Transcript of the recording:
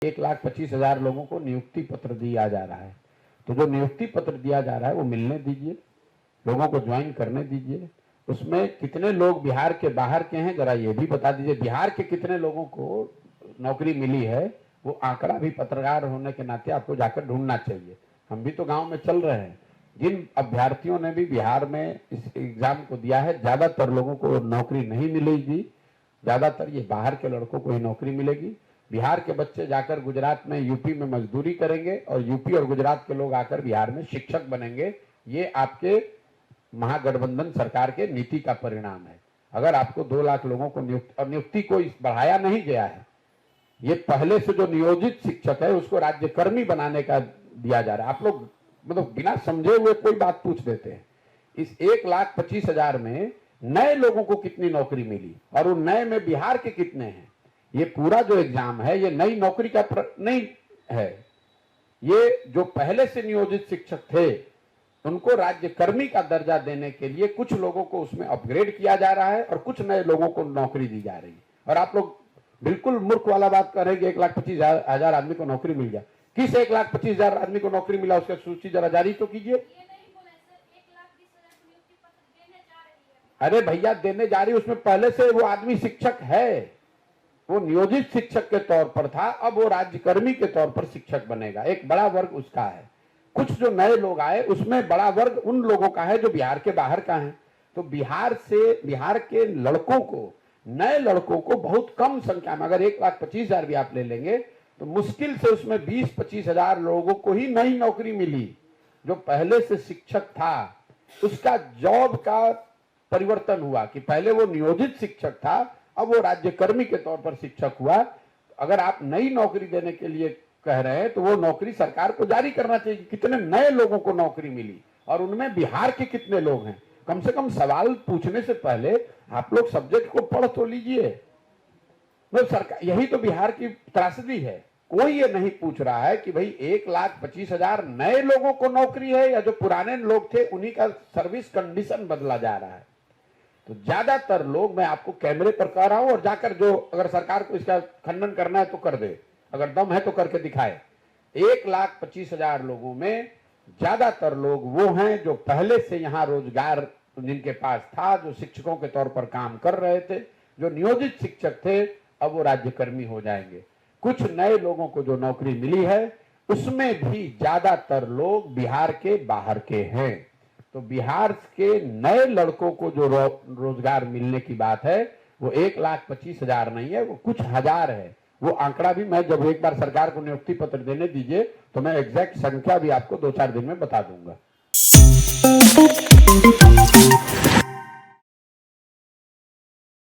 1,25,000 लोगों को नियुक्ति पत्र दिया जा रहा है। तो जो नियुक्ति पत्र दिया जा रहा है वो मिलने दीजिए, लोगों को ज्वाइन करने दीजिए। उसमें कितने लोग बिहार के बाहर के हैं जरा ये भी बता दीजिए। बिहार के कितने लोगों को नौकरी मिली है वो आंकड़ा भी पत्रकार होने के नाते आपको जाकर ढूंढना चाहिए। हम भी तो गांव में चल रहे हैं। जिन अभ्यर्थियों ने भी बिहार में इस एग्जाम को दिया है ज्यादातर लोगों को नौकरी नहीं मिलेगी, ज्यादातर ये बाहर के लड़कों को ही नौकरी मिलेगी। बिहार के बच्चे जाकर गुजरात में, यूपी में मजदूरी करेंगे और यूपी और गुजरात के लोग आकर बिहार में शिक्षक बनेंगे। ये आपके महागठबंधन सरकार के नीति का परिणाम है। अगर आपको 2 लाख लोगों को नियुक्ति को बढ़ाया नहीं गया है, ये पहले से जो नियोजित शिक्षक है उसको राज्यकर्मी बनाने का दिया जा रहा है। आप लोग मतलब बिना समझे हुए कोई बात पूछ देते हैं। इस 1,25,000 में नए लोगों को कितनी नौकरी मिली और उन नए में बिहार के कितने हैं? ये पूरा जो एग्जाम है ये नई नौकरी का नहीं है। ये जो पहले से नियोजित शिक्षक थे उनको राज्यकर्मी का दर्जा देने के लिए कुछ लोगों को उसमें अपग्रेड किया जा रहा है और कुछ नए लोगों को नौकरी दी जा रही है। और आप लोग बिल्कुल मूर्ख वाला बात कर रहे हैं कि 1,25,000 आदमी को नौकरी मिल गया। किस 1,25,000 आदमी को नौकरी मिला उसका सूची जरा जारी तो कीजिए। अरे भैया देने जा रही, उसमें पहले से वो आदमी शिक्षक है, वो नियोजित शिक्षक के तौर पर था, अब वो राज्यकर्मी के तौर पर शिक्षक बनेगा। एक बड़ा वर्ग उसका है। कुछ जो नए लोग आए उसमें बड़ा वर्ग उन लोगों का है जो बिहार के बाहर का है। तो बिहार के लड़कों को, नए लड़कों को बहुत कम संख्या में, अगर 1,25,000 भी आप ले लेंगे तो मुश्किल से उसमें 20-25,000 लोगों को ही नई नौकरी मिली। जो पहले से शिक्षक था उसका जॉब का परिवर्तन हुआ कि पहले वो नियोजित शिक्षक था, अब वो राज्यकर्मी के तौर पर शिक्षक हुआ। अगर आप नई नौकरी देने के लिए कह रहे हैं तो वो नौकरी सरकार को जारी करना चाहिए। कितने नए लोगों को नौकरी मिली और उनमें बिहार के कितने लोग हैं? कम से कम सवाल पूछने से पहले आप लोग सब्जेक्ट को पढ़ तो लीजिए। तो सरकार, यही तो बिहार की त्रासदी है। कोई ये नहीं पूछ रहा है कि भाई 1,25,000 नए लोगों को नौकरी है या जो पुराने लोग थे उन्हीं का सर्विस कंडीशन बदला जा रहा है। तो ज्यादातर लोग, मैं आपको कैमरे पर कह रहा हूं और जाकर जो अगर सरकार को इसका खंडन करना है तो कर दे, अगर दम है तो करके दिखाए। 1,25,000 लोगों में ज्यादातर लोग वो हैं जो पहले से यहाँ रोजगार जिनके पास था, जो शिक्षकों के तौर पर काम कर रहे थे, जो नियोजित शिक्षक थे, अब वो राज्यकर्मी हो जाएंगे। कुछ नए लोगों को जो नौकरी मिली है उसमें भी ज्यादातर लोग बिहार के बाहर के हैं। तो बिहार के नए लड़कों को जो रोजगार मिलने की बात है वो 1,25,000 नहीं है, वो कुछ हजार है। वो आंकड़ा भी मैं जब एक बार सरकार को नियुक्ति पत्र देने दीजिए तो मैं एग्जैक्ट संख्या भी आपको 2-4 दिन में बता दूंगा।